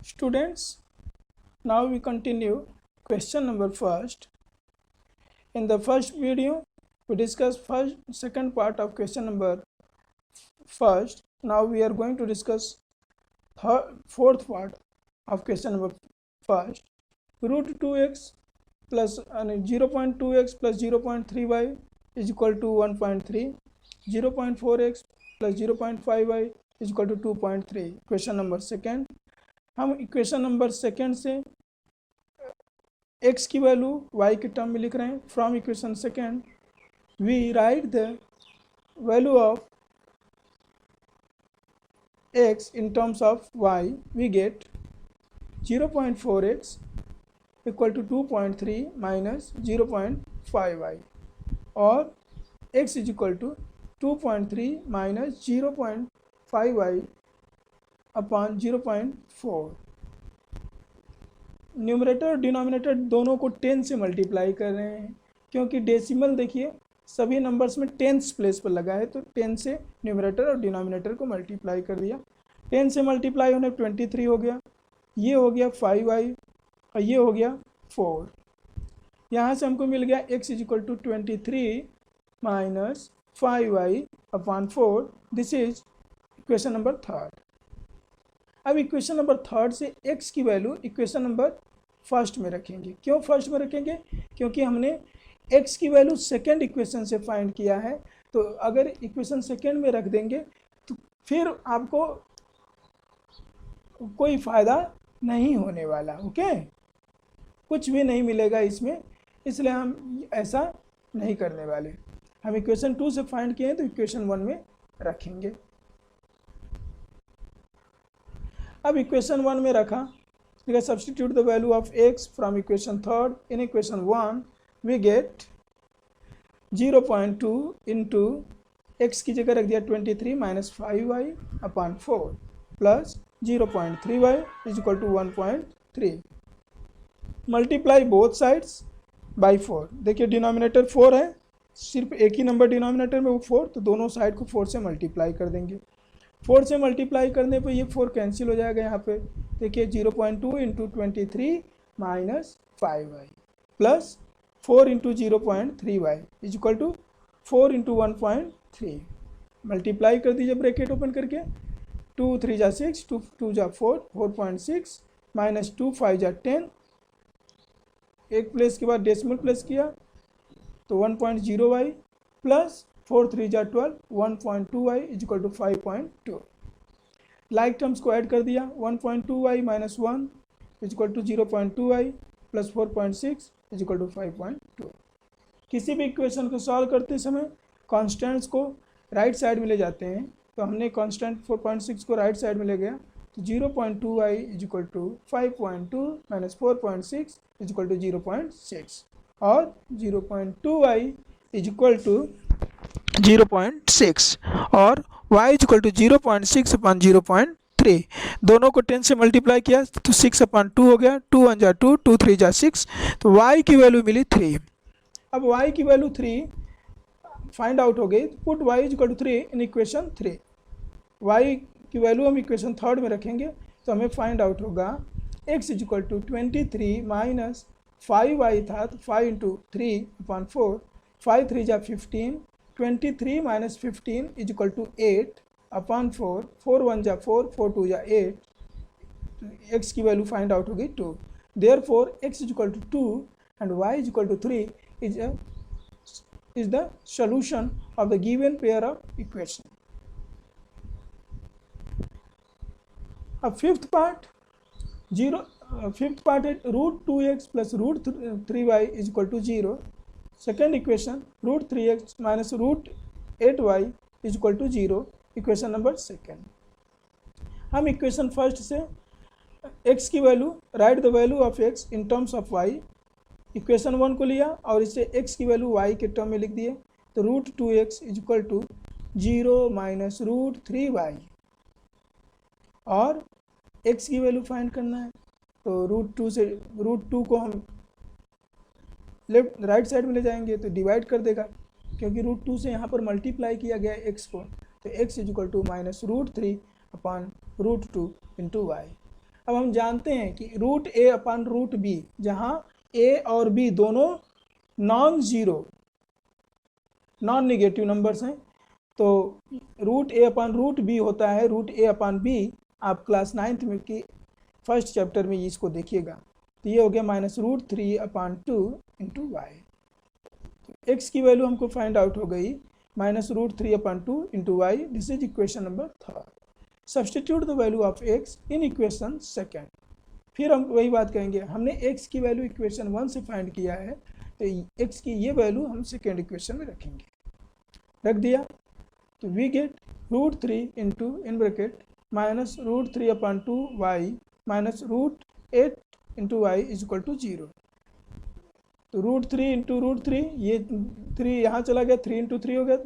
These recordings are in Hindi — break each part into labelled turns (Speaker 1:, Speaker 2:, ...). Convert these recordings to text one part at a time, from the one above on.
Speaker 1: Students, now we continue question number first. In the first video, we discussed second part of question number first. Now we are going to discuss fourth part of question number first. Root 2x plus 0.2x plus 0.3y is equal to 1.3. 0.4x plus 0.5y is equal to 2.3. Question number second. हम इक्वेशन नंबर सेकेंड से x की वैल्यू y के टर्म में लिख रहे हैं. From equation second we write the value of x in terms of y. We get 0.4x equal to 2.3 minus 0.5y और x is equal to 2.3 minus 0.5y upon 0.4. Numerator और डिनोमिनेटर दोनों को 10 से मल्टीप्लाई कर रहे हैं क्योंकि डेसिमल देखिए सभी नंबर्स में टेंस प्लेस पर लगा है, तो 10 से न्यूमरेटर और डिनोमिनेटर को मल्टीप्लाई कर दिया. 10 से मल्टीप्लाई होने 23 हो गया, ये हो गया 5y और ये हो गया 4. यहाँ से हमको मिल गया x is equal to 23 minus 5y upon 4. This is equation number third. अब इक्वेशन नंबर थर्ड से x की वैल्यू इक्वेशन नंबर फर्स्ट में रखेंगे. क्यों फर्स्ट में रखेंगे? क्योंकि हमने x की वैल्यू सेकेंड इक्वेशन से फाइंड किया है, तो अगर इक्वेशन सेकेंड में रख देंगे तो फिर आपको कोई फ़ायदा नहीं होने वाला. ओके, कुछ भी नहीं मिलेगा इसमें, इसलिए हम ऐसा नहीं करने वाले. हम इक्वेशन 2 से फाइंड किए हैं तो इक्वेशन 1 में रखेंगे. अब इक्वेशन 1 में रखा, ठीक substitute the value of x from equation third in equation 1. We get 0.2 into X की जगह रख दिया 23 minus 5y upon 4 plus 0.3y is equal to 1.3. Multiply both sides by 4. देखिए डिनोमिनेटर 4 है, सिर्फ एक ही नंबर डिनोमिनेटर में वो 4, तो दोनों साइड को 4 से मल्टीप्लाई कर देंगे. 4 से मल्टीप्लाई करने पर ये 4 कैंसिल हो जाएगा. यहाँ पे देखिए 0.2 into 23 minus 5y plus 4 into 0.3y is equal to 4 into 1.3. Multiply कर दीजिए ब्रैकेट ओपन करके. 2 3 जा 6, 2 2 जा 4, 4.6 माइनस 2 5 जा 10. एक प्लेस के बाद डेसिमल प्लेस किया तो 1.0y प्लस 4 3 जा 12, 1.2y is equal to 5.2. Like terms को ऐड कर दिया. 1.2y minus 1 is equal to 0.2y plus 4.6 is equal to 5.2. किसी भी इक्वेशन को सॉल्व करते समय कॉन्स्टेंट्स को राइट साइड में ले जाते हैं, तो हमने कॉन्स्टेंट 4.6 को राइट साइड में ले गया, तो 0.2y is equal to 5.2 minus 4.6 is equal to 0.6 और 0.2y इज इक्वल टू 0.6 और y is equal to 0.6 upon 0.3. दोनों को 10 से मल्टीप्लाई किया तो 6 अपॉन 2 हो गया. 2 1 जा 2, 2 3 जा 6, तो y की वैल्यू मिली 3. अब y की वैल्यू 3 फाइंड आउट हो गई. Put y is equal to 3 in equation 3. y की वैल्यू हम इक्वेशन थर्ड में रखेंगे तो हमें फाइंड आउट होगा x is equal to 23 minus 5y था तो 5 इंटू 3 अपॉन 4, 5 3 जा 15, 23 minus 15 is equal to 8 upon 4, 4 1 जा 4, 4 2 जा 8. x की वैल्यू फाइंड आउट होगी 2. Therefore x is equal to 2 and y is equal to 3 is the solution of the given pair of equation. अब फिफ्थ पार्ट है root 2x plus root 3y is equal to 0. Second equation root 3x minus root 8y is equal to 0. Equation number second. हम इक्वेशन फर्स्ट से x की value write the value of x in terms of y. Equation 1 को लिया और इसे x की वैल्यू y के टर्म में लिख दिए, तो root 2x is equal to 0 minus root 3y और x की वैल्यू फाइंड करना है, तो रूट 2 को हम लेफ्ट राइट साइड में ले जाएंगे तो डिवाइड कर देगा, क्योंकि रूट 2 से यहाँ पर मल्टीप्लाई किया गया है x को, तो x is equal to minus root 3 upon root 2 into Y. अब हम जानते हैं कि root A upon root B, जहाँ ए और बी दोनों non zero non negative numbers हैं, तो root A upon root B होता है रूट ए अपन बी। आप क्लास 9th में की फर्स्ट चैप्टर में इसको देखिएगा। तो ये हो गया -√3/2 इंटू वाई। एक्स की वैल्यू हमको फाइंड आउट हो गई -√3/2 into y. This is equation number 3rd। Substitute the value of x in equation 2nd। फिर हम वही बात कहेंगे, हमने एक्स की वैल्यू इक्वेशन 1 से फाइंड किया है, तो एक्स की ये वैल्यू हम सेकेंड इक्वेशन में रखेंगे। रख दिया तो we get √3 into in bracket -√3/2 y -√8 into y is equal to 0। तो √3 इंटू √3, ये 3 यहाँ चला गया, 3 इंटू 3 हो गया,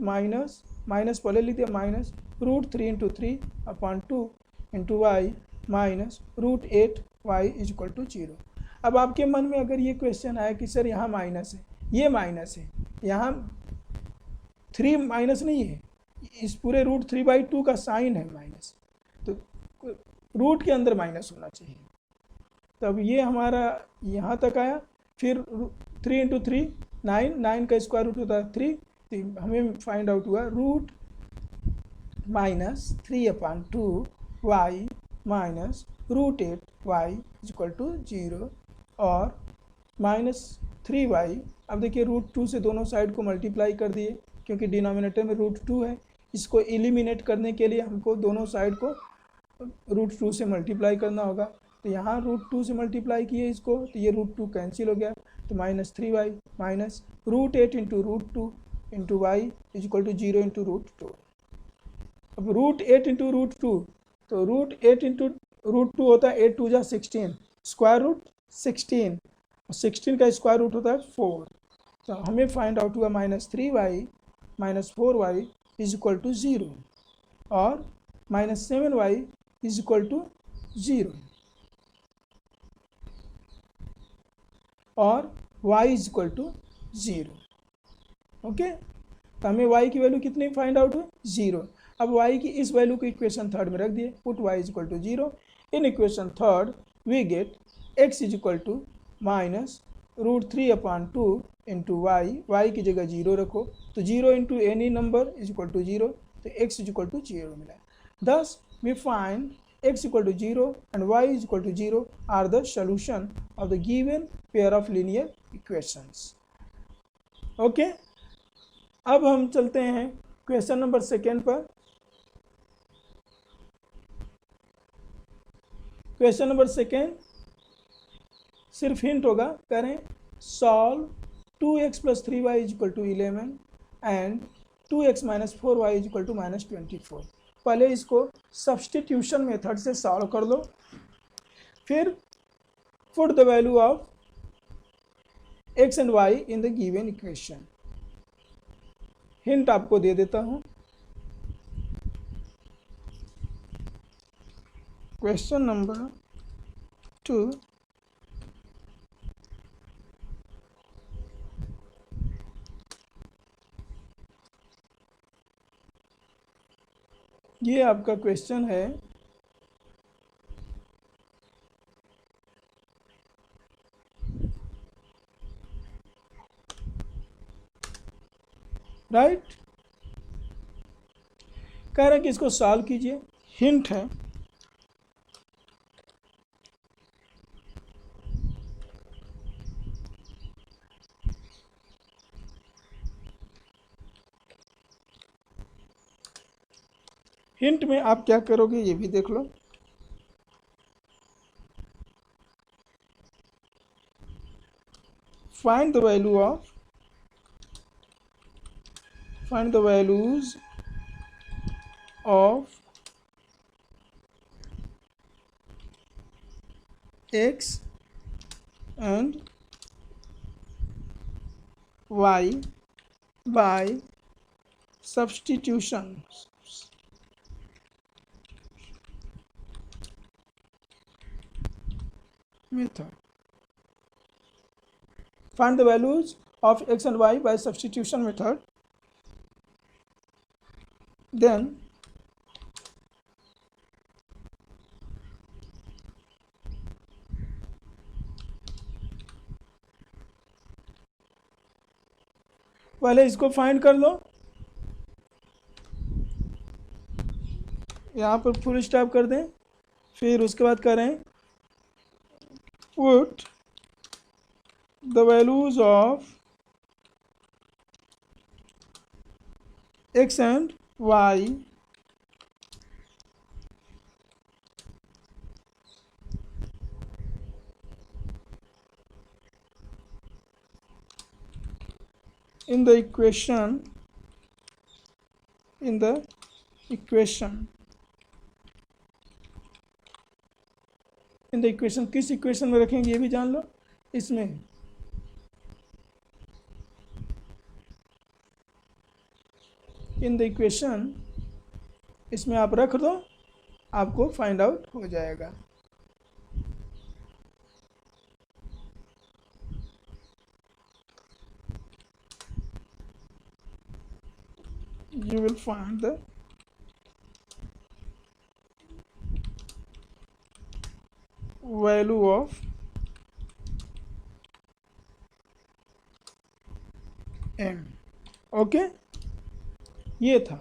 Speaker 1: माइनस पहले लिख दिया, -√3 into 3/2 into y -√8 y is equal to 0। अब आपके मन में अगर ये क्वेश्चन आया कि सर यहाँ माइनस है, ये माइनस है, यहाँ 3 माइनस नहीं है, इस पूरे √3/2 का साइन है माइनस, तो रूट के अंदर माइनस होना चाहिए। तब ये हमारा यहाँ तक आया। फिर 3 इंटू 3 9 का स्क्वायर रूट होता है 3, तो हमें फाइंड आउट हुआ √-3/2 y -√8 y is equal to 0 और -3y। अब देखिए √2 से दोनों साइड को मल्टीप्लाई कर दिए, क्योंकि डिनोमिनेटर में √2 है। इसको एलिमिनेट करने के लिए हमको दोनों साइड को √2 से मल्टीप्लाई करना होगा। तो यहाँ √2 से मल्टीप्लाई किए इसको, तो ये √2 कैंसिल हो गया, तो -3y -√8 into √2 into y is equal to 0 into √2। अब √8 इंटू √2, तो √8 इंटू √2 होता है 8 2 जा 16, स्क्वायर रूट 16, और 16 का स्क्वायर रूट होता है 4। तो हमें फाइंड आउट हुआ -3y -4y is equal to 0 और -7y इज इक्वल टू 0 और y is equal to 0। Okay, तो हमें y की वैल्यू कितनी फाइंड आउट हुई? 0। अब y की इस वैल्यू को इक्वेशन 3rd में रख दिए, put y is equal to 0 in equation 3rd। We get x is equal to -√3/2 into y की जगह 0 रखो, तो 0 into any number is equal to 0, तो x इज इक्वल टू 0 मिला। Thus we find x equal to 0 and y is equal to 0 are the solution of the given pair of linear equations. Okay, अब हम चलते हैं क्वेश्चन नंबर 2nd पर। क्वेश्चन नंबर 2nd सिर्फ हिंट होगा, करें solve 2x + 3y is equal to 11 and 2x - 4y is equal to -24। पहले इसको सब्सटीट्यूशन मेथड से सॉल्व कर लो, फिर put the value of x and y in the given equation. Hint आपको दे देता हूं, क्वेश्चन नंबर 2 ये आपका क्वेश्चन है। राइट, कह रहे हैं कि इसको सॉल्व कीजिए। हिंट है हिंट में आप क्या करोगे ये भी देख लो। Find the values of x and y by substitution method. Find the values of x and y by substitution method. Then पहले इसको फाइंड कर लो, यहाँ पर फुल स्टॉप कर दें, फिर उसके बाद करें put the values of x and y in the equation किस इक्वेशन में रखेंगे ये भी जान लो। इसमें इन द इक्वेशन इसमें आप रख दो, आपको फाइंड आउट हो जाएगा। You will find the value of m। Okay, ये था।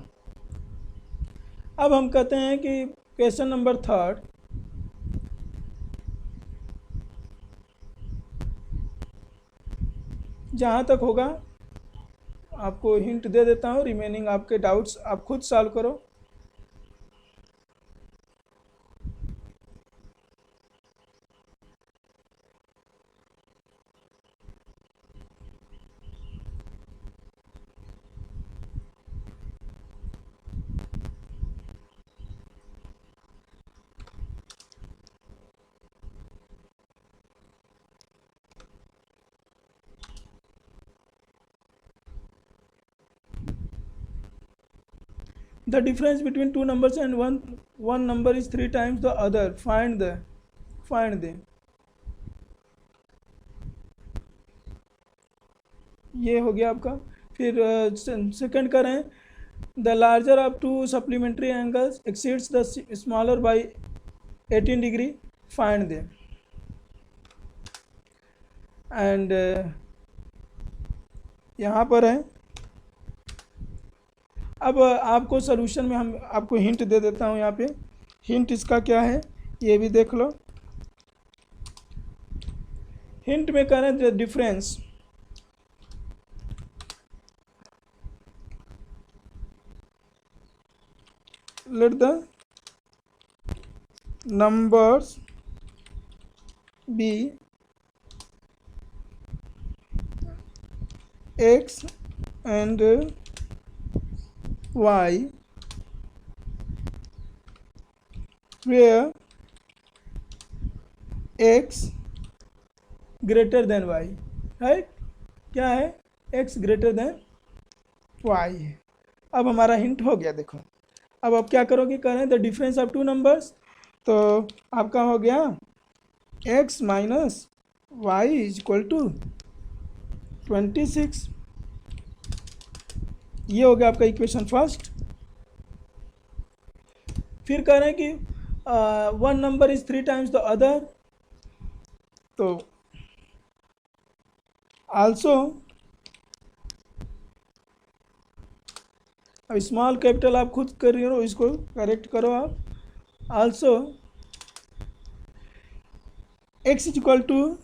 Speaker 1: अब हम कहते हैं कि क्वेश्चन नंबर 3 जहाँ तक होगा आपको हिंट दे देता हूँ, रिमेनिंग आपके डाउट्स आप खुद सॉल्व करो। The difference between two numbers and one number is 3 times the other. Find them. ये हो गया आपका। फिर सेकंड करें, the larger of two supplementary angles exceeds the smaller by 18 degree. Find them. And यहाँ पर है, अब आपको सोल्यूशन में हम आपको हिंट दे देता हूँ। यहाँ पे हिंट इसका क्या है ये भी देख लो। हिंट में करें the difference, let the numbers be x and y where x greater than y, right. क्या है, x greater than y है। अब हमारा हिंट हो गया। देखो अब आप क्या करोगे, करें the difference of two numbers, तो आपका हो गया x minus y is equal to 26। ये हो गया आपका इक्वेशन फर्स्ट। फिर कह रहे हैं कि one number is 3 times the other, तो आल्सो, अब स्मॉल कैपिटल आप खुद कर रहे हो, इसको करेक्ट करो आप। Also x is equal to,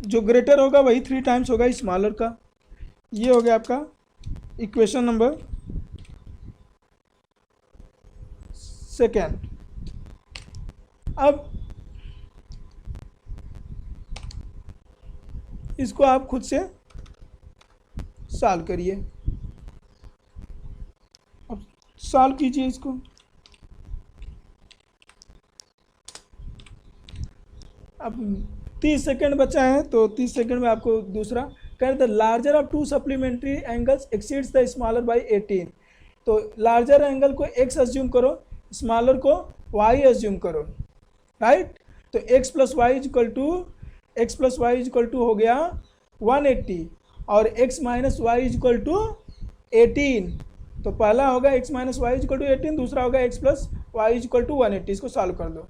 Speaker 1: जो ग्रेटर होगा वही 3 टाइम्स होगा स्मॉलर का। ये हो गया आपका इक्वेशन नंबर सेकेंड। अब इसको आप खुद से सॉल्व करिए। अब सॉल्व कीजिए इसको। अब 30 सेकेंड बचा है, तो 30 सेकेंड में आपको दूसरा कर, the larger of two supplementary angles exceeds the smaller by 18। तो लार्जर एंगल को x अज्यूम करो, स्मॉलर को y अज्यूम करो, राइट। तो x plus y is equal to हो गया 180 और x minus y is equal to 18। तो पहला होगा x minus y is equal to 18, दूसरा होगा x plus y is equal to 180। इसको सॉल्व कर दो।